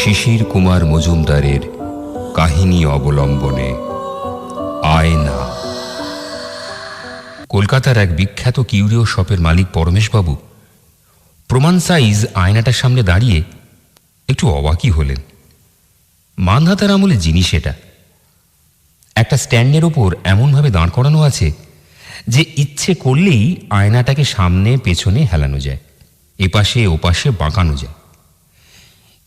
শিশির কুমার মজুমদারের কাহিনী অবলম্বনে আয়না। কলকাতার এক বিখ্যাত কিউরিও শপের মালিক পরমেশবাবু প্রমাণ সাইজ আয়নাটার সামনে দাঁড়িয়ে একটু অবাকই হলেন। মানধাতার আমলে জিনিস এটা। একটা স্ট্যান্ডের ওপর এমনভাবে দাঁড় করানো আছে যে ইচ্ছে করলেই আয়নাটাকে সামনে পেছনে হেলানো যায়, এপাশে ওপাশে বাঁকানো যায়।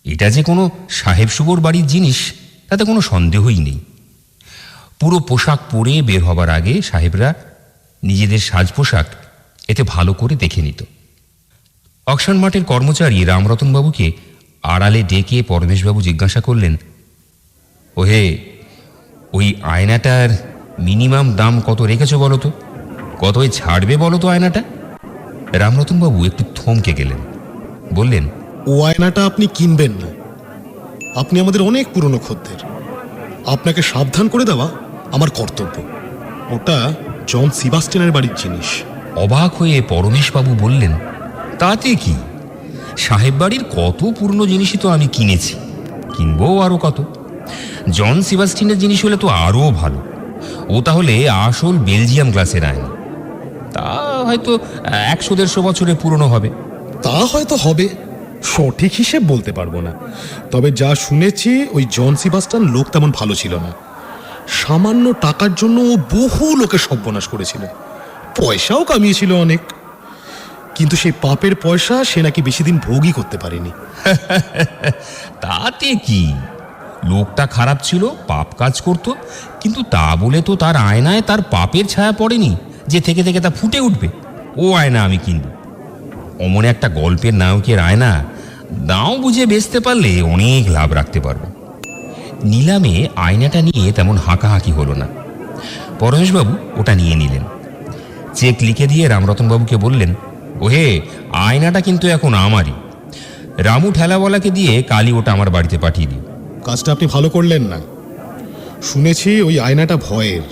এটা যে কোনো সাহেব সুবোর বাড়ির জিনিস তাতে কোনো সন্দেহই নেই। পুরো পোশাক পরে বের হবার আগে সাহেবরা নিজেদের সাজ পোশাক এতে ভালো করে দেখে নিত। অকশন মাঠের কর্মচারী রামরতনবাবুকে আড়ালে ডেকে পরমেশবাবু জিজ্ঞাসা করলেন, ওহে, ওই আয়নাটার মিনিমাম দাম কত রেখেছ বলো তো? কতই ছাড়বে বলো তো আয়নাটা? রামরতনবাবু একটু থমকে গেলেন, বললেন, ও আয়নাটা আপনি কিনবেন না। আপনি আমাদের অনেক পুরনো খদ্দের। আপনাকে সাবধান করে দেওয়া আমার কর্তব্য। ওটা জন সেবাস্টিয়ানের বাড়ির জিনিস। অবাক হয়ে পরমেশবাবু বললেন, তাতে কি? সাহেব বাড়ির কত পুরনো জিনিসই তো আমি কিনেছি, কিনবো আরও কত। জন সেবাস্টিয়ানের জিনিস হলে তো আরও ভালো। ও তাহলে আসল বেলজিয়াম গ্লাসের আয়না। তা হয়তো 100-150 বছরের পুরনো হবে। তা হয়তো হবে, সঠিক হিসেব বলতে পারবো না। তবে যা শুনেছি ওই জন সেবাস্টিয়ান লোক তেমন ভালো ছিল না। সামান্য টাকার জন্য ও বহু লোকের সর্বনাশ করেছিল, পয়সাও কামিয়েছিল অনেক। কিন্তু সেই পাপের পয়সা সে নাকি বেশি দিন ভোগই করতে পারেনি। তাতে কি? লোকটা খারাপ ছিল, পাপ কাজ করত, কিন্তু তা বলে তো তার আয়নায় তার পাপের ছায়া পড়েনি যে থেকে থেকে তা ফুটে উঠবে। ও আয়না আমি কিনব। অমন একটা গল্পের নায়কের আয়না দাও বুঝে বেচতে পারলে অনেক লাভ রাখতে পারবো। নিলামে আয়নাটা নিয়ে তেমন হাঁকাহাঁকি হলো না। পরমেশবাবু ওটা নিয়ে নিলেন। চেক লিখে দিয়ে রামরতনবাবুকে বললেন, ওহে, আয়নাটা কিন্তু এখন আমারই। রামু ঠেলাওয়ালাকে দিয়ে কালই ওটা আমার বাড়িতে পাঠিয়ে দিই। কাজটা আপনি ভালো করলেন না। শুনেছি ওই আয়নাটা ভয়ের।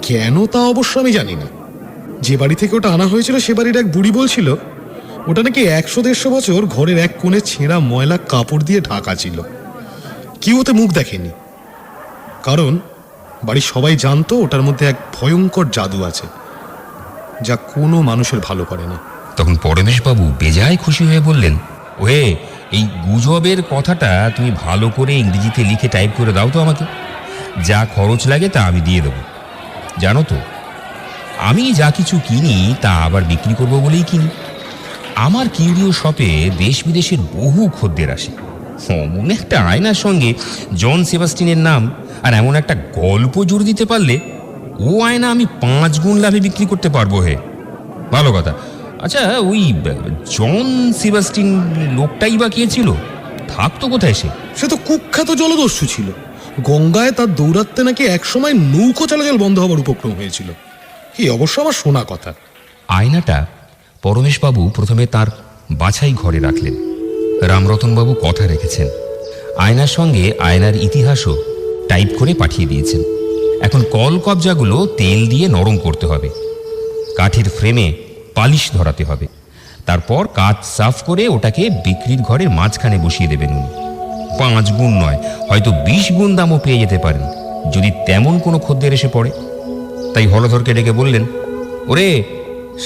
কেন তা অবশ্য আমি জানি না। যে বাড়ি থেকে ওটা আনা হয়েছিল সে বাড়ির এক বুড়ি বলছিল ওটা নাকি 100-150 বছর ঘরের এক কোণে ছেঁড়া ময়লা কাপড় দিয়ে ঢাকা ছিল। কেউ ওতে মুখ দেখেনি, কারণ বাড়ির সবাই জানতো ওটার মধ্যে এক ভয়ঙ্কর জাদু আছে যা কোনো মানুষের ভালো করে না। তখন পরমেশবাবু বেজায় খুশি হয়ে বললেন, ওহে, এই গুজবের কথাটা তুমি ভালো করে ইংরেজিতে লিখে টাইপ করে দাও তো আমাকে। যা খরচ লাগে তা আমি দিয়ে দেবো। জানো তো, আমি যা কিছু কিনি তা আবার বিক্রি করব বলেই কিনি। আমার কিউরিও শপে দেশ বিদেশের বহু খদ্দের আসে। অমন একটা আয়নার সঙ্গে জন সেবাস্টিয়ানের নাম আর এমন একটা গল্প জুড়ে দিতে পারলে ও আয়না আমি 5 গুণ লাভে বিক্রি করতে পারবো। হে, ভালো কথা। আচ্ছা, ওই জন সেবাস্টিয়ান লোকটাই বা কে ছিল? থাকতো কোথায় সে? সে তো কুখ্যাত জলদস্যু ছিল। গঙ্গায় তার দৌরাত্মে নাকি একসময় নৌকো চলাচল বন্ধ হবার উপক্রম হয়েছিল। এই অবশ্য আমার শোনা কথা। আয়নাটা পরমেশবাবু প্রথমে তার বাছাই ঘরে রাখলেন। রামরতনবাবু কথা রেখেছেন। আয়নার সঙ্গে আয়নার ইতিহাসও টাইপ করে পাঠিয়ে দিয়েছেন। এখন কল কবজাগুলো তেল দিয়ে নরম করতে হবে, কাঠের ফ্রেমে পালিশ ধরাতে হবে, তারপর কাচ সাফ করে ওটাকে বিক্রির ঘরের মাঝখানে বসিয়ে দেবেন উনি। 5 গুণ নয়, হয়তো 20 গুণ দামও পেয়ে যেতে পারেন যদি তেমন কোনো খদ্দের এসে পড়ে। তাই হলধরকে ডেকে বললেন, ওরে,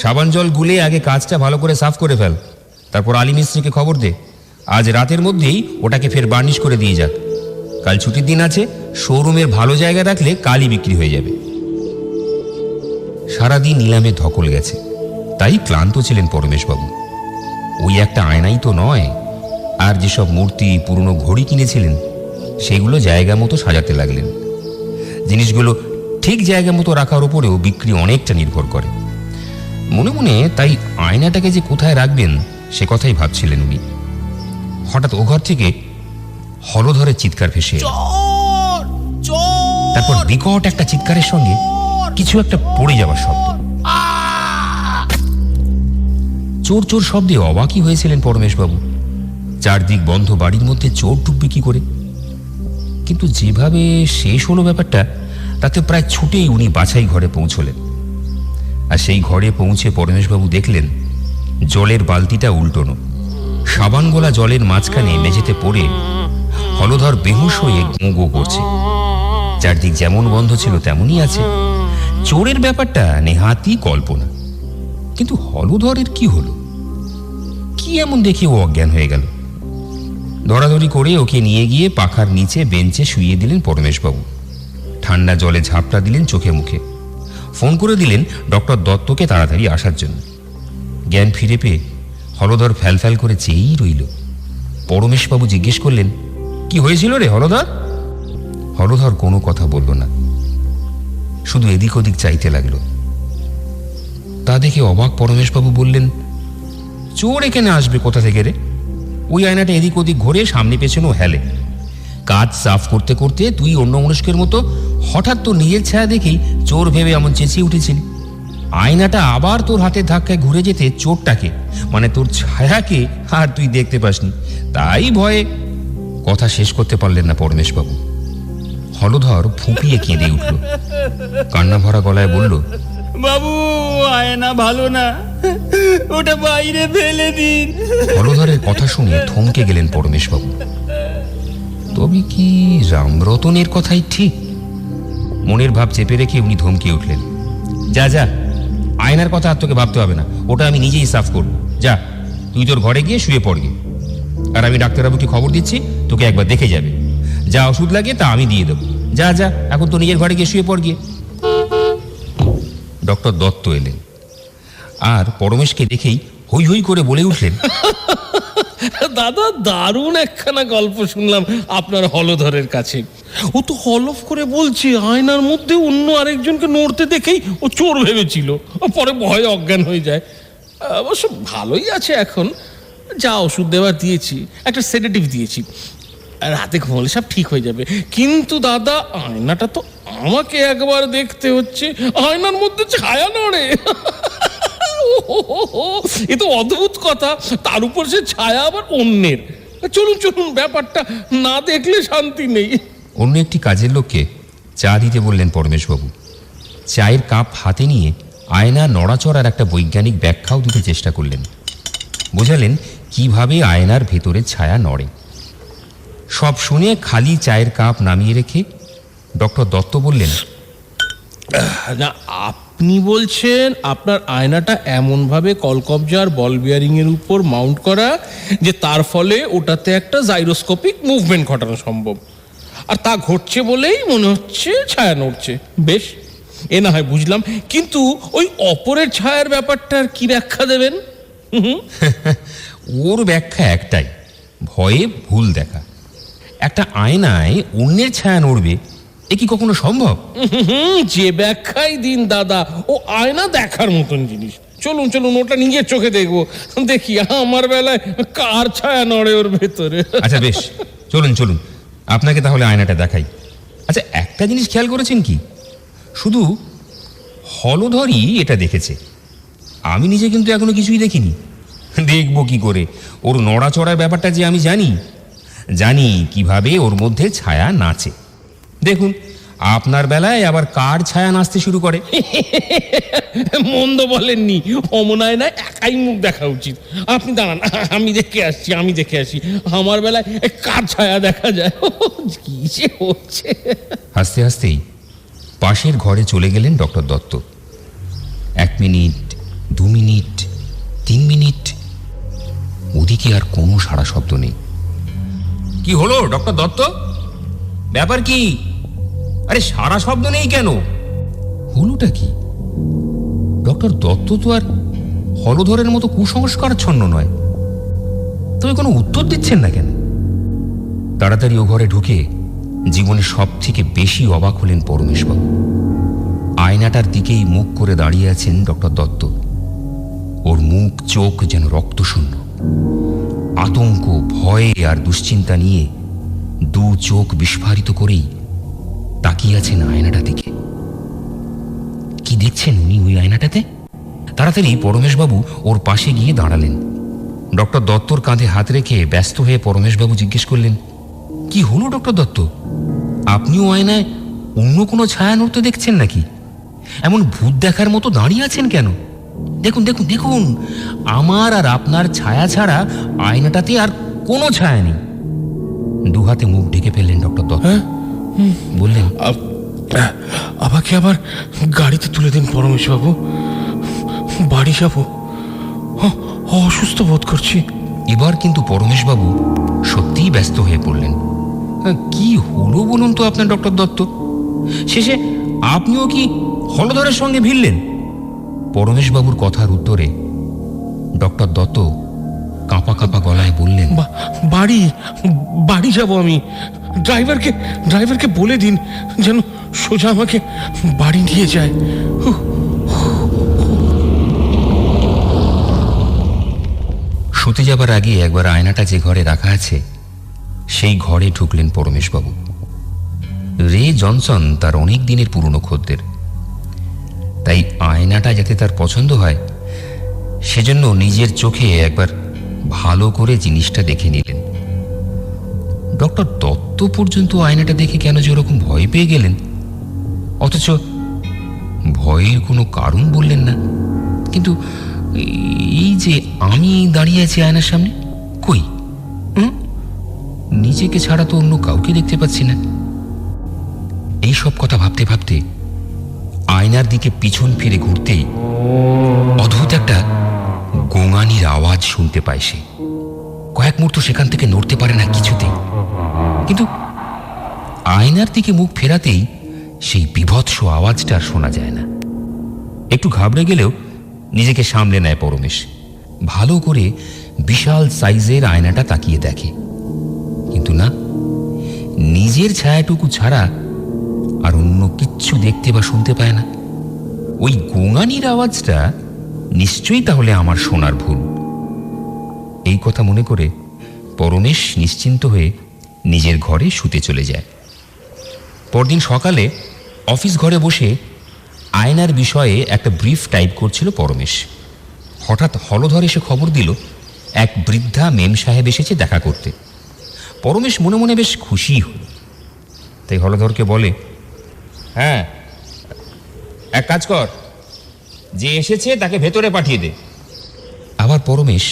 সাবান জল গুলে আগে কাজটা ভালো করে সাফ করে ফেল, তারপর আলী মিস্ত্রিকে খবর দে আজ রাতের মধ্যেই ওটাকে ফের বার্নিশ করে দিয়ে যাক। কাল ছুটির দিন আছে, শোরুমের ভালো জায়গা রাখলে কালই বিক্রি হয়ে যাবে। সারাদিন নিলামে ধকল গেছে, তাই ক্লান্ত ছিলেন পরমেশবাবু। ওই একটা আয়নাই তো নয়, আর যেসব মূর্তি, পুরনো ঘড়ি কিনেছিলেন সেগুলো জায়গা মতো সাজাতে লাগলেন। জিনিসগুলো ঠিক জায়গা মতো রাখার উপরেও বিক্রি অনেকটা নির্ভর করে। মনে মনে তাই আয়নাটাকে যে কোথায় রাখবেন সে কথাই ভাবছিলেন উনি। হঠাৎ ও ঘর থেকে হলধরের চিৎকার ভেসে এলো। তারপর বিকট একটা চিৎকারের সঙ্গে কিছু একটা পড়ে যাওয়ার শব্দ। চোর চোর শব্দে অবাকই হয়েছিলেন পরমেশবাবু। চারদিক বন্ধ বাড়ির মধ্যে চোর ঢুকবে কি করে? কিন্তু যেভাবে শেষ হলো ব্যাপারটা, তাতে প্রায় ছুটেই উনি বাছাই ঘরে পৌঁছলেন। আর সেই ঘরে পৌঁছে পরমেশবাবু দেখলেন জলের বালতিটা উল্টোনো। সাবান গোলা জলের মাঝখানে মেঝেতে পড়ে হলধর বেহুশ হয়ে গো গো করছে। চারদিক যেমন বন্ধ ছিল তেমনই আছে। চোরের ব্যাপারটা নেহাতি কল্পনা। কিন্তু হলধরের কি হলো? কি এমন দেখে ও অজ্ঞান হয়ে গেল? ধরাধরি করে ওকে নিয়ে গিয়ে পাখার নিচে বেঞ্চে শুইয়ে দিলেন পরমেশবাবু। ঠান্ডা জলে ঝাপটা দিলেন চোখে মুখে। ফোন করে দিলেন ডক্টর দত্তকে তাড়াতাড়ি আসার জন্য। জ্ঞান ফিরে পেয়ে হলধর ফ্যাল করে চেয়েই রইল। পরমেশবাবু জিজ্ঞেস করলেন, কি হয়েছিল রে হলধর? হলধর কোনো কথা বলল না, শুধু এদিক ওদিক চাইতে লাগলো। তা দেখে অবাক পরমেশবাবু বললেন, চোর এখানে আসবে কোথা থেকে রে? ওই আয়নাটা এদিক ওদিক ঘুরে সামনে পেছনেও হেলে। কাজ সাফ করতে করতে তুই অন্য মনস্কের মতো হঠাৎ তোর নিজের ছায়া দেখেই চোর ভেবে এমন চেঁচিয়ে উঠেছিলি। আয়নাটা আবার তোর হাতের ধাক্কায় ঘুরে যেতে চোরটাকে, মানে তোর ছায়াকে, আর তুই দেখতে পাসনি, তাই ভয়ে। কথা শেষ করতে পারলেন না পরমেশবাবু। হলধর ফুঁপিয়ে কেঁদে উঠল। কান্না ভরা গলায় বলল, বাবু, আয়না ভালো না, ওটা বাইরে ফেলে দিন। হলধরের কথা শুনে থমকে গেলেন পরমেশবাবু। তবে কি রামরতনের কথাই ঠিক? মনের ভাব চেপে রেখে উনি ধমকে উঠলেন, যা যা, আয়নার কথা আর তোকে ভাবতে হবে না, ওটা আমি নিজেই সাফ করব। যা, তুই তোর ঘরে গিয়ে শুয়ে পড় গিয়ে। আর আমি ডাক্তারবাবুকে খবর দিচ্ছি, তোকে একবার দেখে যাবে। যা ওষুধ লাগে তা আমি দিয়ে দেবো। যা যা, এখন তো নিজের ঘরে গিয়ে শুয়ে পড় গিয়ে। ডক্টর দত্ত এলেন আর পরমেশকে দেখেই হই হই করে বলে উঠলেন, দাদা, দারুণ একখানা গল্প শুনলাম আপনার হলধরের কাছে। ও তো হলফ করে বলছে আয়নার মধ্যে অন্য আরেকজনকে নড়তে দেখেই ও চোর ভেবেছিল, ও পরে ভয়ে অজ্ঞান হয়ে যায়। অবশ্য ভালোই আছে এখন, যা ওষুধ দেওয়ার দিয়েছি, একটা সেডেটিভ দিয়েছি, রাতে ঘুমালে সব ঠিক হয়ে যাবে। কিন্তু দাদা, আয়নাটা তো আমাকে একবার দেখতে হচ্ছে, আয়নার মধ্যে ছায়া নড়ে। এ তো অদ্ভুত কথা, তার উপর সে ছায়া আবার অন্যের। চলুন চলুন, ব্যাপারটা না দেখলে শান্তি নেই। অন্য একটি কাজের লোককে চা দিতে বললেন পরমেশবাবু। চায়ের কাপ হাতে নিয়ে আয়না নড়াচড়ার একটা বৈজ্ঞানিক ব্যাখ্যাও দিতে চেষ্টা করলেন। বোঝালেন কিভাবে আয়নার ভেতরে ছায়া নড়ে। সব শুনে খালি চায়ের কাপ নামিয়ে রেখে ডক্টর দত্ত বললেন, না, আপনি বলছেন আপনার আয়নাটা এমনভাবে কলকবজার বল বিয়ারিং এর উপর মাউন্ট করা যে তার ফলে ওটাতে একটা জাইরোস্কোপিক মুভমেন্ট ঘটানো সম্ভব, আর তা ঘটছে বলেই মনে হচ্ছে ছায়া নড়ছে। বেশ, এ না হয় বুঝলাম, কিন্তু ওই অপরের ছায়ার ব্যাপারটার কি ব্যাখ্যা দেবেন? ওর ব্যাখ্যা একটাই, ভয়ে ভুল দেখা। একটা আয়নায় অন্যের ছায়া নড়বে, এ কি কখনো সম্ভব? যে ব্যাখ্যাই দিন দাদা, ও আয়না দেখার মতন জিনিস। চলুন চলুন, ওটা নিজের চোখে দেখবো, দেখি আমার বেলায় কার ছায়া নড়ে ওর ভেতরে। আচ্ছা বেশ, চলুন চলুন, আপনাকে তাহলে আয়নাটা দেখাই। আচ্ছা, একটা জিনিস খেয়াল করেছেন কি? শুধু হলধরই এটা দেখেছে, আমি নিজে কিন্তু এখনো কিছুই দেখিনি। দেখবো কি করে? ওর নড়াচড়ার ব্যাপারটা যে আমি জানি কিভাবে ওর মধ্যে ছায়া নাচে। দেখুন, আপনার বেলায় আবার কার ছায়া নাচতে শুরু করে। মন্দ বলেননি, অমনায় না একাই মুখ দেখা উচিত। আপনি দাঁড়ান, আমি দেখে আসছি আমার বেলায় কার ছায়া দেখা যায়। কি যে হচ্ছে। হাসতে হাসতেই পাশের ঘরে চলে গেলেন doctor Dutta. 1 minute, 2 minute, 3 minute, ওদিকে আর কোনো সাড়া শব্দ নেই। কি হলো ডক্টর দত্ত? ব্যাপার কি? আরে সারা শব্দ নেই কেন? হলোটা কি? ডক্টর দত্ত তো আর হলধরের মতো কুসংস্কারচ্ছন্ন নয়, তবে কোনো উত্তর দিচ্ছেন না কেন? তাড়াতাড়ি ও ঘরে ঢুকে জীবনে সব থেকে বেশি অবাক হলেন পরমেশবাবু। আয়নাটার দিকেই মুখ করে দাঁড়িয়ে আছেন ডক্টর দত্ত। ওর মুখ চোখ যেন রক্তশূন্য। আতঙ্ক, ভয় আর দুশ্চিন্তা নিয়ে দু চোখ বিস্ফারিত করেই তাকিয়ে আছেন আয়নাটা দিকে। কি দেখছেন উনি ওই আয়নাটাতে? তাড়াতাড়ি পরমেশবাবু ওর পাশে গিয়ে দাঁড়ালেন। ডক্টর দত্তর কাঁধে হাত রেখে ব্যস্ত হয়ে পরমেশবাবু জিজ্ঞেস করলেন, কি হলো ডক্টর দত্ত? আপনিও আয়নায় অন্য কোনো ছায়া নড়তে দেখছেন নাকি? এমন ভূত দেখার মতো দাঁড়িয়ে আছেন কেন? দেখুন দেখুন দেখুন, আমার আর আপনার ছায়া ছাড়া আয়নাটাতে আর কোনো ছায়া নেই। দুহাতে মুখ ঢেকে ফেললেন ডক্টর দত্ত। বললেন, আমাকে আবার গাড়িতে তুলে দিন পরমেশবাবু, বাড়ি যাব, অসুস্থ বোধ করছি। এবার কিন্তু পরমেশবাবু সত্যিই ব্যস্ত হয়ে পড়লেন। কি হলো বলুন তো আপনার ডক্টর দত্ত? শেষে আপনিও কি হলধরের সঙ্গে ভিড়লেন? পরমেশবাবুর কথার উত্তরে ডক্টর দত্ত কাঁপা কাঁপা গলায় বললেন, বাড়ি যাব আমি। ড্রাইভারকে বলে দিন যেন সোজা আমাকে বাড়ি নিয়ে যায়। শুতে যাবার আগে একবার আয়নাটা যে ঘরে রাখা আছে সেই ঘরে ঢুকলেন পরমেশবাবু। রে জনসন তার অনেক দিনের পুরনো খদ্দের, তাই আয়নাটা যাতে তার পছন্দ হয় সেজন্য নিজের চোখে একবার ভালো করে জিনিসটা দেখে নিলেন। ডক্টর দত্ত পর্যন্ত আয়নাটা দেখে কেন যে ওরকম ভয় পেয়ে গেলেন, অথচ ভয়ের কোনো কারণ বললেন না। কিন্তু এই যে আমি দাঁড়িয়ে আছি আয়নার সামনে, কই নিজেকে ছাড়া তো অন্য কাউকে দেখতে পাচ্ছি না। এই সব কথা ভাবতে ভাবতে আয়নার দিকে পিছন ফিরে ঘুরতেই অদ্ভুত একটা গোঙানির আওয়াজ শুনতে পায় সে। কয়েক মুহূর্ত সেখান থেকে নড়তে পারে না কিছুতেই, কিন্তু আয়নার দিকে মুখ ফেরাতেই সেই বীভৎস আওয়াজটা আর শোনা যায় না। একটু ঘাবড়ে গেলেও নিজেকে সামলে নেয় পরমেশ। ভালো করে বিশাল সাইজের আয়নাটা তাকিয়ে দেখে, কিন্তু না, নিজের ছায়াটুকু ছাড়া আর অন্য কিচ্ছু দেখতে বা শুনতে পায় না। ওই গোঙানির আওয়াজটা নিশ্চয়ই তাহলে আমার শোনার ভুল। এই কথা মনে করে পরমেশ নিশ্চিন্ত হয়ে নিজের ঘরে শুতে চলে যায়। পরদিন সকালে অফিস ঘরে বসে আয়নার বিষয়ে একটা ব্রিফ টাইপ করছিল পরমেশ। হঠাৎ হলধর এসে খবর দিল এক বৃদ্ধা মেম সাহেব এসেছে দেখা করতে। পরমেশ মনে মনে বেশ খুশি হল, তাই হলধরকে বলে, হ্যাঁ, এক কাজ কর, যে এসেছে তাকে ভেতরে পাঠিয়ে দে। আবার পরমেশ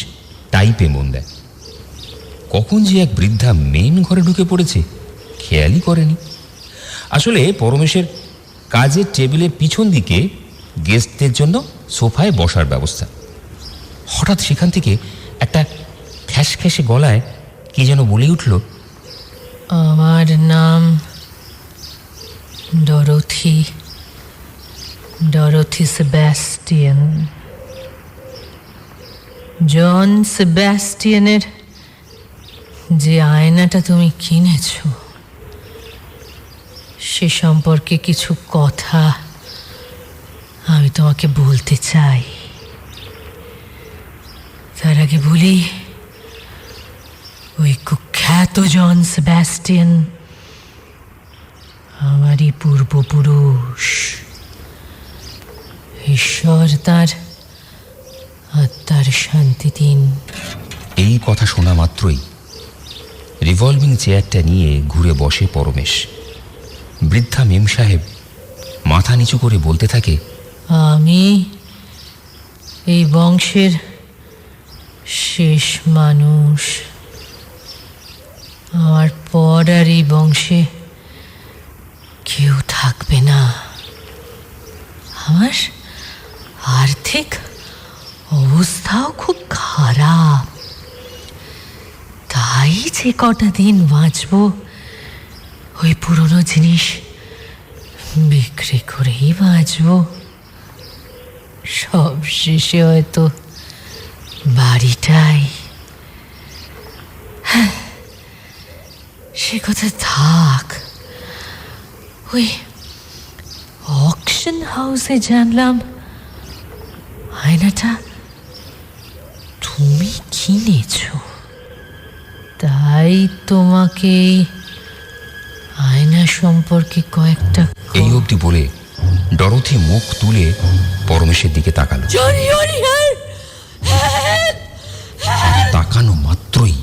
টাইপে মন দেয়। কখন যে এক বৃদ্ধা মেন ঘরে ঢুকে পড়েছে খেয়ালই করেনি। আসলে পরমেশের কাজের টেবিলের পিছন দিকে গেস্টদের জন্য সোফায় বসার ব্যবস্থা। হঠাৎ সেখান থেকে একটা খ্যাসখ্যাসে গলায় কি যেন বলে উঠল, আমার নাম ডরোথি সেবাস্টিয়ান। জন সেবাস্টিয়ানের যে আয়নাটা তুমি কিনেছো সে সম্পর্কে কিছু কথা আমি তোমাকে বলতে চাই। তার আগে বলি, ওই কুখ্যাত জন সেবাস্টিয়ান আমারই পূর্বপুরুষ। ঈশ্বর তার আত্মার শান্তি দিন। এই কথা শোনা মাত্রই রিভলভিং চেয়ারটা নিয়ে ঘুরে বসে পরমেশ। বৃদ্ধা মেম সাহেব মাথা নিচু করে বলতে থাকে, আমি এই বংশের শেষ মানুষ। আমার পর আর এই বংশে কেউ থাকবে না। আমার আর্থিক অবস্থাও খুব খারাপ, তাই যে কটা দিন বাঁচব ওই পুরনো জিনিস বিক্রি করেই বাঁচব। সব শেষে হয়তো বাড়িটাই। সে কথা থাক, ওই অকশন হাউসে জানলাম আয়নাটা তুমি কিনেছো, তাই তোমাকে আয়না সম্পর্কে কয়েকটা এই অবধি বলে ডরোথি মুখ তুলে পরমেশের দিকে তাকালো। তাকানো মাত্রই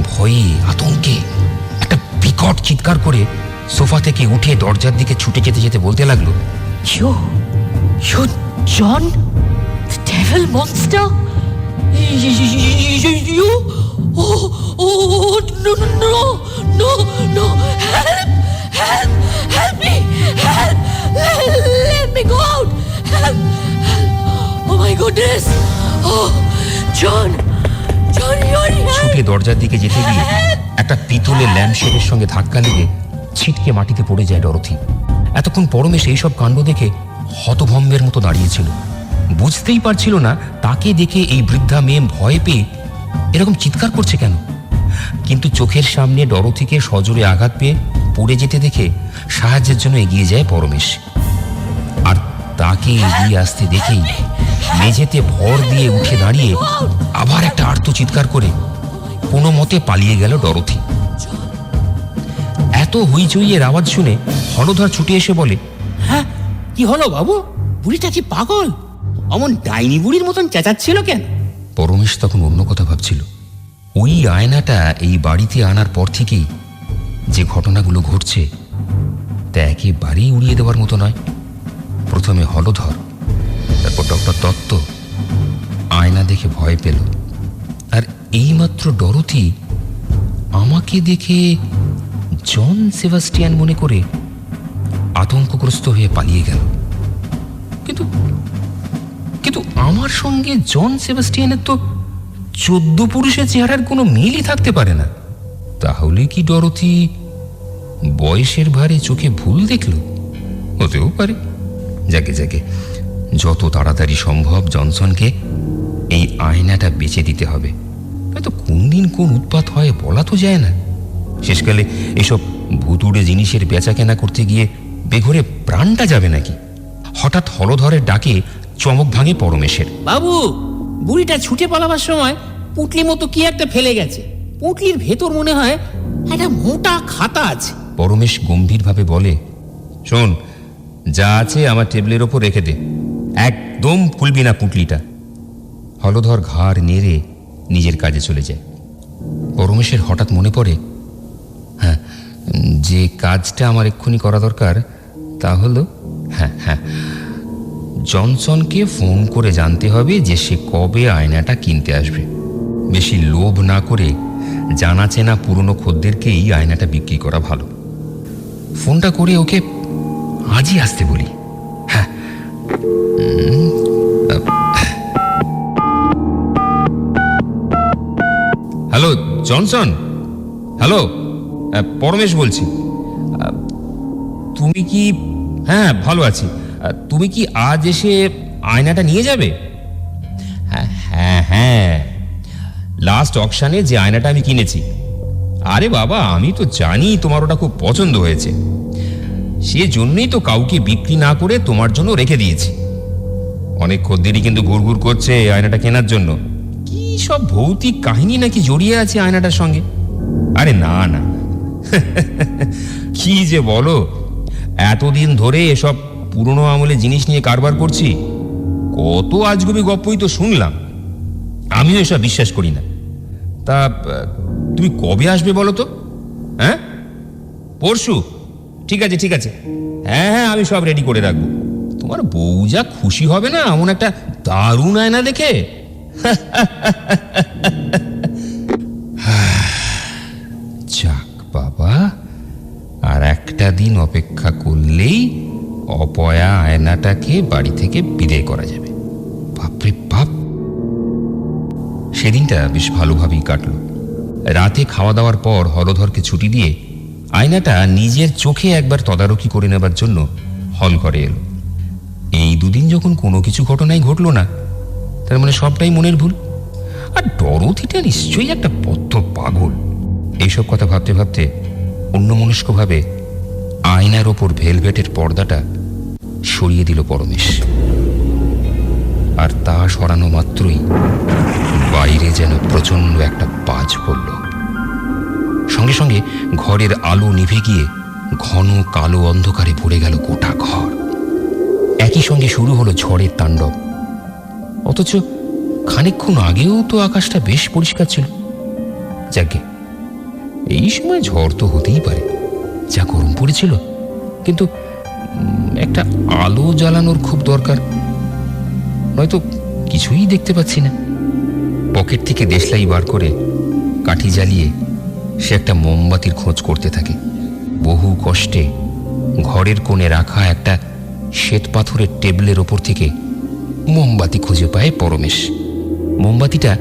ভয়ে আতঙ্কে একটা বিকট চিৎকার করে সোফা থেকে উঠে দরজার দিকে ছুটে যেতে যেতে বলতে লাগলো, You John, the devil monster? You? Oh, no, Agnes! Oh, John! John, you're here! ছুটে দরজার দিকে যেতে গিয়ে একটা পিতলের ল্যাম্পশেডের সঙ্গে ধাক্কা লেগে ছিটকে মাটিতে পড়ে যায় ডরথি। এতক্ষণ পরমেশ এইসব কাণ্ড দেখে হতভম্বের মতো দাঁড়িয়েছিল। বুঝতেই পারছিল না তাকে দেখে এই বৃদ্ধা মেয়ে ভয় পেয়ে এরকম চিৎকার করছে কেন। কিন্তু চোখের সামনে ডরথিকে সজোরে আঘাত পেয়ে পড়ে যেতে দেখে সাহায্যের জন্য এগিয়ে যায় পরমেশ। আর তাকে এগিয়ে আসতে দেখেই মেঝেতে ভর দিয়ে উঠে দাঁড়িয়ে আবার একটা আর্ত চিৎকার করে কোনো মতে পালিয়ে গেল ডরথি। এত হইচইয়ের আওয়াজ শুনে হলধর ছুটে এসে বলে, হ্যাঁ, কি হলো বাবু? বুড়িটা কি পাগল? অমন ডাইনি বুড়ির মতন চেঁচাচ্ছিল কেন? পরমেশ তখন অন্য কথা ভাবছিল। ওই আয়নাটা এই বাড়িতে আনার পর থেকেই যে ঘটনাগুলো ঘটছে তা একেবারেই উড়িয়ে দেওয়ার মতো নয়। প্রথমে হলধর, তারপর ডক্টর দত্ত আয়না দেখে ভয় পেল, আর এইমাত্র ডরথি আমাকে দেখে জন সেবাস্টিয়ান মনে করে আতঙ্কগ্রস্ত হয়ে পালিয়ে গেল। কিন্তু কিন্তু আমার সঙ্গে জন সেবাস্টিয়ানের তো 14 পুরুষের চেহারার কোনো মিলই থাকতে পারে না। তাহলে কি ডরথি বয়সের ভারে চোখে ভুল দেখল? হতেও পারে। যাকে যাকে যত তাড়াতাড়ি সম্ভব জনসনকে এই আয়নাটা বেচে দিতে হবে, হয়তো কোন দিন কোন উৎপাত হয় বলা তো যায় না। শেষকালে এসব ভুতুড়ে জিনিসের বেচা কেনা করতে গিয়ে বেঘরে প্রাণটা যাবে নাকি। হঠাৎ হলধরের ডাকে চমক ভাঙে পরমেশের। বাবু, বুড়িটা ছুটে পালাবার সময় পুঁটলি মতো কি একটা ফেলে গেছে। পুঁটলির ভেতর মনে হয় একটা মোটা খাতা আছে। পরমেশ গম্ভীরভাবে বলে, শোন, যা আছে আমার টেবিলের ওপর রেখে দে, একদম খুলবি না পুঁটলিটা। হলধর ঘাড় নেড়ে নিজের কাজে চলে যায়। পরমেশের হঠাৎ মনে পড়ে, হ্যাঁ, যে কাজটা আমার এক্ষুনি করা দরকার তা হলো, হ্যাঁ, জনসনকে ফোন করে জানতে হবে যে সে কবে আয়নাটা কিনতে আসবে। বেশি লোভ না করে জানা চেনা পুরনো খদ্দেরকেই আয়নাটা বিক্রি করা ভালো। ফোনটা করে ওকে আজই আসতে বলি। হ্যাঁ, হ্যালো জনসন, হ্যালো, পরমেশ বলছি। তুমি কি? হ্যাঁ, ভালো আছি। তুমি কি আজ এসে আয়নাটা নিয়ে যাবে? হ্যাঁ, লাস্ট অকশানে যে আয়নাটা আমি কিনেছি। আরে বাবা, আমি তো জানি তোমার ওটা খুব পছন্দ হয়েছে, সেজন্যই তো কাউকে বিক্রি না করে তোমার জন্য রেখে দিয়েছি। অনেক খদ্দেরই কিন্তু ঘুরঘুর করছে আয়নাটা কেনার জন্য। কি সব ভৌতিক কাহিনী নাকি জড়িয়ে আছে আয়নাটার সঙ্গে। আরে না, কি যে বলো, এতদিন ধরে এসব পুরনো আমলের জিনিস নিয়ে কারবার করছি, কত আজগুবি গপ্পই তো শুনলাম। আমিও এসব বিশ্বাস করি না। তা তুমি কবে আসবে বলো তো? হ্যাঁ, পরশু? ঠিক আছে, হ্যাঁ, আমি সব রেডি করে রাখবো। তোমার বউ যা খুশি হবে না এমন একটা দারুণ আয়না দেখে। যাক বাবা, আর একটা দিন অপেক্ষা করলেই অপয়া আয়নাটাকে বাড়ি থেকে বিদায় করা যাবে। বাপরে বাপ। সেদিনটা বেশ ভালোভাবেই কাটল। রাতে খাওয়া দাওয়ার পর হলধরকে ছুটি দিয়ে আয়নাটা নিজের চোখে একবার তদারকি করে নেবার জন্য হল ঘরে এলো। এই দুদিন যখন কোনো কিছু ঘটনাই ঘটলো না, তার মানে সবটাই মনের ভুল। আর ডরথিটা নিশ্চয়ই একটা বদ্ধ পাগল। এইসব কথা ভাবতে ভাবতে অন্যমনস্কভাবে আয়নার ওপর ভেলভেটের পর্দাটা সরিয়ে দিল পরমেশ। আর তা সরানো মাত্রই বাইরে যেন প্রচন্ড একটা বাজ পড়ল। সঙ্গে সঙ্গে ঘরের আলো নিভে গিয়ে ঘন কালো অন্ধকারে ভরে গেল গোটা ঘর। একই সঙ্গে শুরু হলো ঝড়ের তাণ্ডব। অথচ খানিকক্ষণ আগেও তো আকাশটা বেশ পরিষ্কার ছিল। যাকে এই সময় ঝড় তো হতেই পারে, যা গরম পড়েছিল। কিন্তু একটা আলো জ্বালানোর খুব দরকার, নয়তো কিছুই দেখতে পাচ্ছি না। পকেট থেকে দেশলাই বার করে কাঠি জ্বালিয়ে সে একটা মোমবাতির খোঁজ করতে থাকে। বহু কষ্টে ঘরের কোণে রাখা একটা শ্বেত পাথরের টেবিলের ওপর থেকে মোমবাতি খুঁজে পায় পরমেশ। মোমবাতিটা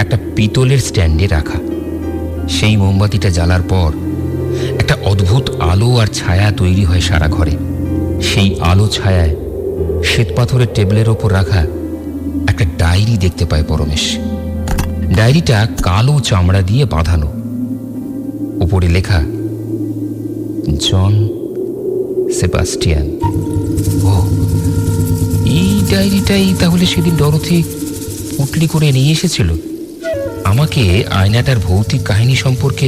একটা পিতলের স্ট্যান্ডে রাখা। সেই মোমবাতিটা জ্বালার পর একটা অদ্ভুত আলো আর ছায়া তৈরি হয় সারা ঘরে। সেই আলো ছায়ায় শ্বেতপাথরের টেবিলের ওপর রাখা একটা ডায়েরি দেখতে পায় পরমেশ। ডায়েরিটা কালো চামড়া দিয়ে বাঁধানো, উপরে লেখা জন সেবাস্টিয়ান। ও, এই ডায়েরিটাই তাহলে সেদিন ডরোথি পুটলি করে নিয়ে এসেছিল আমাকে আয়নাটার ভৌতিক কাহিনী সম্পর্কে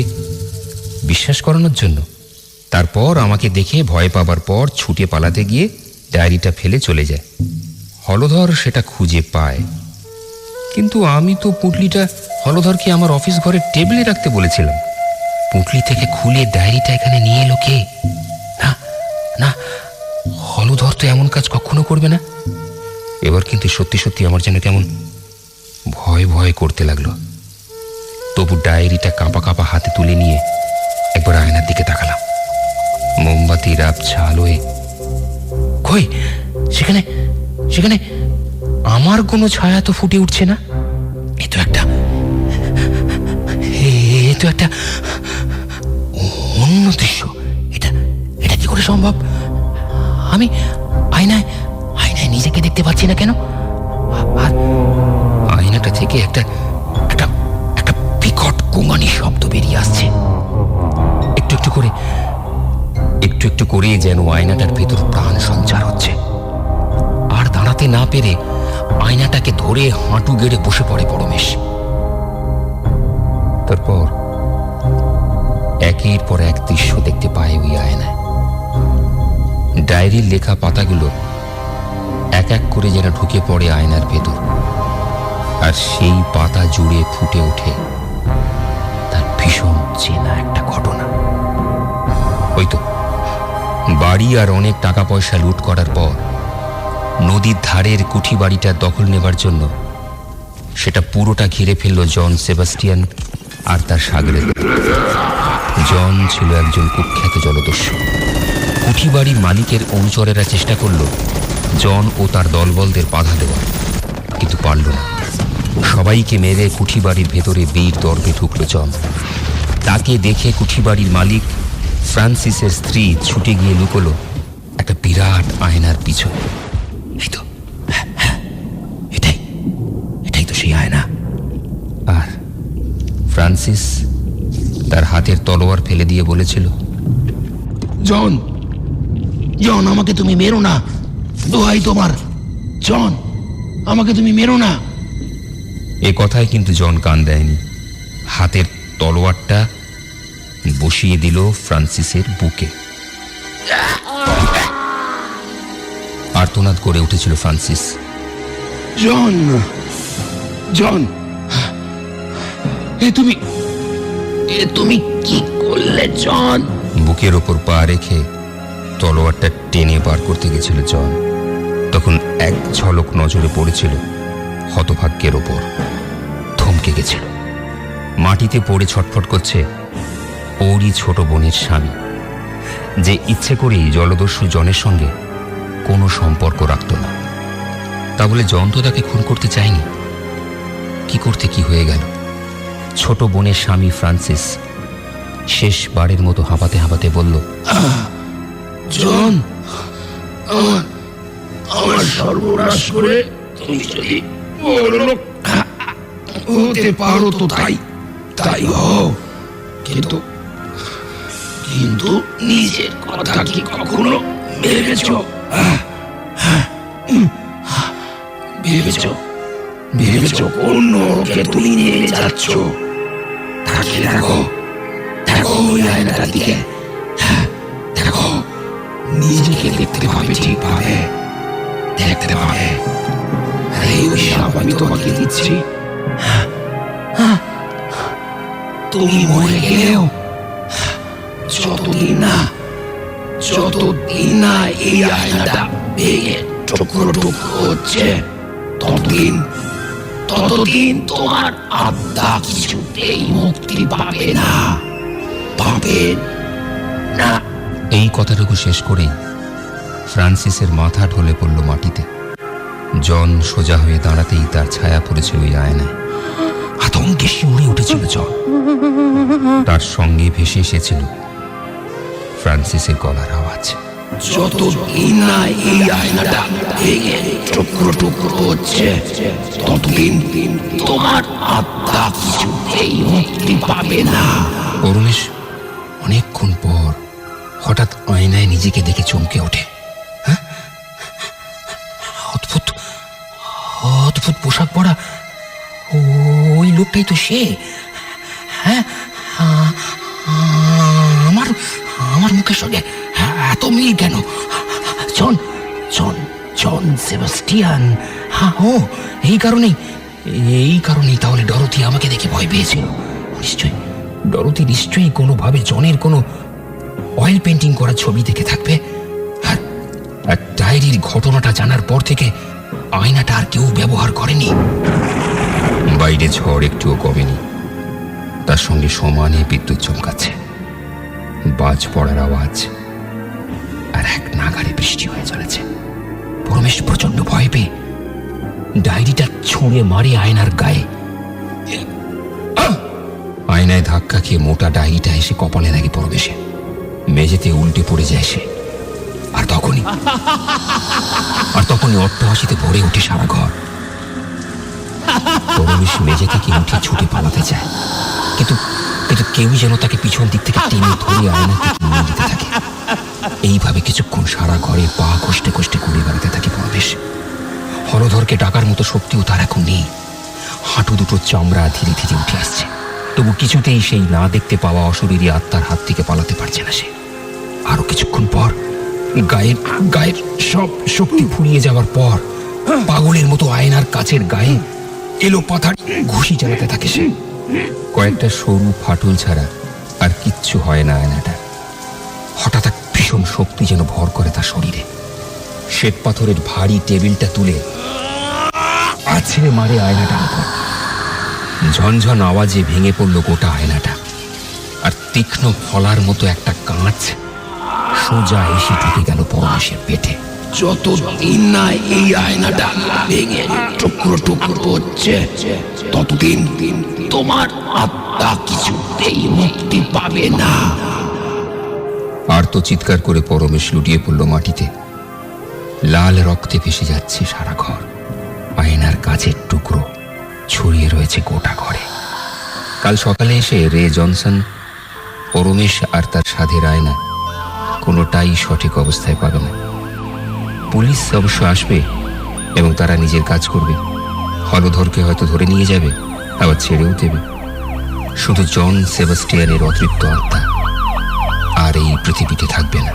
বিশ্বাস করানোর জন্য। তারপর আমাকে দেখে ভয় পাবার পর ছুটে পালাতে গিয়ে ডায়েরিটা ফেলে চলে যায়। হলধর সেটা খুঁজে পায়, কিন্তু আমি তো পুটলিটা হলধরকে আমার অফিস ঘরের টেবিলে রাখতে বলেছিলাম। পুটলি থেকে খুলে ডায়েরিটা এখানে নিয়ে এলো কে? না না, হলধর তো এমন কাজ কখনো করবে না। এবার কিন্তু সত্যি সত্যি আমার যেন কেমন ভয় ভয় করতে লাগলো। তবু ডায়েরিটা কাঁপা কাঁপা হাতে তুলে নিয়ে একবার আয়নার দিকে তাকালাম। মোমবাতির আবছা আলোয় কই সেখানে সেখানে আমার কোনো ছায়া তো ফুটে উঠছে না। এ তো একটা অন্য দৃশ্য। এটা এটা কি করে সম্ভব? আমি আয়নায় আয়নায় নিজেকে দেখতে পাচ্ছি না কেন? আর আয়নাটা থেকে একটা একটা একটা বিকট গোঙানি শব্দ বেরিয়ে আসছে। একটু একটু করে যেন আয়নাটার ভেতর প্রাণ সঞ্চার হচ্ছে। আর দাঁড়াতে না পেরে আয়নাটাকে ধরে হাঁটু গেড়ে বসে পড়ে পরমেশ। তারপর একের পর এক দৃশ্য দেখতে পায় ওই আয়নায়। ডায়েরির লেখা পাতাগুলো এক এক করে যেন ঢুকে পড়ে আয়নার ভেতর, আর সেই পাতা জুড়ে ফুটে ওঠে তার ভীষণ চেনা একটা ঘটনা। হয়তো বাড়ি আর অনেক টাকা পয়সা লুট করার পর নদীর ধারের কুঠি বাড়িটা দখল নেবার জন্য সেটা পুরোটা ঘিরে ফেলল জন সেবাস্টিয়ান আর তার সাগরের। জন ছিল একজন কুখ্যাত জলদস্যু। কুঠি বাড়ির মালিকের অনুচরেরা চেষ্টা করল জন ও তার দলবলদের বাধা দেওয়ার, কিন্তু পারল না। সবাইকে মেরে কুঠি বাড়ির ভেতরে বীর দর্পে ঢুকল জন। তাকে দেখে কুঠি বাড়ির মালিক ফ্রান্সিসের স্ত্রী ছুটে গিয়ে লুকোলো একটা বিরাট আয়নার পিছনে। এই তো, এটাই তো সেই আয়না। আর ফ্রান্সিস তার হাতের তলোয়ার ফেলে দিয়ে বলেছিল, জন জন আমাকে তুমি মেরো না, দোহাই তোমার, জন আমাকে তুমি মেরো না। এ কথায় কিন্তু জন কান দেয়নি। হাতের তলোয়ারটা বসিয়ে দিল ফ্রান্সিসের বুকে। আর্তনাদ করে উঠেছিল ফ্রান্সিস। জন জন তুমি কি করলে জন? বুকের ওপর পা রেখে তলোয়ারটা টেনে বার করতে গেছিল জন। তখন এক ঝলক নজরে পড়েছিল হতভাগ্যের ওপর। থমকে গেছিল। মাটিতে পড়ে ছটফট করছে ওরই ছোট বোনের স্বামী, যে ইচ্ছে করেই জলদস্যু জনের সঙ্গে কোনো সম্পর্ক রাখত না। তা বলে জন তো তাকে খুন করতে চায়নি। কি করতে কি হয়ে গেল? ছোট বোনের স্বামী ফ্রান্সিস শেষবারের মতো হাঁপাতে হাঁপাতে বলল, জন আমার সর্বনাশ করে তুমি যদি বড়লোক হতে পারো তো তাই হও, কিন্তু নিজের কথা কি কখনো ভেবেছ কোন নরকে তুমি নিয়ে যাচ্ছ? দেখো ওই আয়নাটার দিকে, দেখো নিজেকে দেখতে পাবে, ঠিকভাবে দেখতে পাবে। এই অভিশাপ আমি তোমাকে দিচ্ছি। তুমি মরে গেলেও যতদিন না এই আয়নাটা ভেঙে টুকরো টুকরো হচ্ছে, ততদিন তোমার আত্মা কিছুতেই মুক্তি পাবে না। এই কথাটুকু শেষ করেই ফ্রান্সিসের মাথা ঢলে পড়ল মাটিতে। জন সোজা হয়ে দাঁড়াতেই তার ছায়া পড়েছে ওই আয়নায়। আতঙ্কে শিউরে উঠেছিল জন। তার সঙ্গে ভেসে এসেছিল ফ্রান্সিসের গলার আওয়াজ। যতদিন না এই আয়নাটা ভেঙে টুকরো টুকরো হচ্ছে, ততদিন তোমার আত্মা কিছুতেই মুক্তি পাবে না। পরমেশ অনেকক্ষণ পর হঠাৎ আয়নায় নিজেকে দেখে চমকে ওঠে। হ্যাঁ, অদ্ভুত অদ্ভুত পোশাক পরা ওই লোকটাই তো সে। হ্যাঁ, আমার আমার মুখের সঙ্গে এত মিল কেন? জন জন জন সেবাস্টিয়ান। হ্যাঁ, ও এই কারণেই তাহলে ডরোথি আমাকে দেখে ভয় পেয়েছিল। ডরোথি নিশ্চয়ই কোনোভাবে জনের কোনো অয়েল পেন্টিং করা ছবি দেখে থাকবে। আর ডায়েরির ঘটনাটা জানার পর থেকে আয়নাটা আর কেউ ব্যবহার করেনি। বাইরে ঝড় একটুও কমেনি, তার সঙ্গে সমানে বিদ্যুৎ চমকাচ্ছে, বাজ পড়ার আওয়াজ, আর এক নাগাড়ে বৃষ্টি হয়ে চলেছে। পরমেশ প্রচন্ড ভয় পেয়ে ডায়েরিটা ছুঁড়ে মারে আয়নার গায়ে। আয়নায় ধাক্কা খেয়ে মোটা ডায়েরিটা এসে কপালে লাগে পরমেশে। মেঝেতে উল্টে পড়ে যায় সে। আর তখনই অট্টহাসিতে ভরে ওঠে সারা ঘর। পরমেশ মেঝে থেকে উঠে ছুটে পালাতে চায়, কিন্তু কেউই যেন তাকে পিছন দিক থেকে টেনে ধরে আয়না থেকে নিয়ে যেতে থাকে। এইভাবে কিছুক্ষণ সারা ঘরে পা কষ্টে কষ্টে ঘুরে বেড়াতে থাকে পরমেশ। হলধরকে ডাকার মতো শক্তিও তার এখন নেই। হাঁটু দুটো চামড়া ধীরে ধীরে উঠে আসছে, তবু কিছুতেই সেই না দেখতে পাওয়া অশরীরী আত্মার হাত থেকে পালাতে পারছে না সে। আরো কিছুক্ষণ পর গায়ের সব শক্তি ফুরিয়ে যাওয়ার পর পাগলের মতো আয়নার কাচের গায়ে এলো পাথার ঘুষি চালাতে থাকে সে। কয়েকটা সরু ফাটল ছাড়া আর কিচ্ছু হয় না আয়নাটা। হঠাৎ এক ভীষণ শক্তি যেন ভর করে তার শরীরে। শ্বেত পাথরের ভারী টেবিলটা তুলে আছড়ে মারে আয়নাটার উপর। ঝনঝন আওয়াজে ভেঙে পড়ল গোটা আয়নাটা, আর তীক্ষ্ণ ফলার মতো একটা কাঁচ সোজা এসে ঢুকে গেল পরমেশের পেটে। যতদিন না এই আয়নাটা ভেঙে টুকরো টুকরো হচ্ছে, ততদিন তোমার আত্মা কিছুতেই মুক্তি পাবে না। আর তো চিৎকার করে পরমেশ লুটিয়ে পড়ল মাটিতে। লাল রক্তে ভেসে যাচ্ছে সারা ঘর। আয়নার কাচের টুকরো ছড়িয়ে রয়েছে গোটা ঘরে। কাল সকালে এসে রে জনসন পরমেশ আর তার সাধের আয়না কোনোটাই সঠিক অবস্থায় পাবে না। পুলিশ অবশ্য আসবে এবং তারা নিজের কাজ করবে। হলধরকে হয়তো ধরে নিয়ে যাবে, আবার ছেড়েও দেবে। শুধু জন সেবাস্টিয়ানের অতৃপ্ত আত্মা আর এই পৃথিবীতে থাকবে না।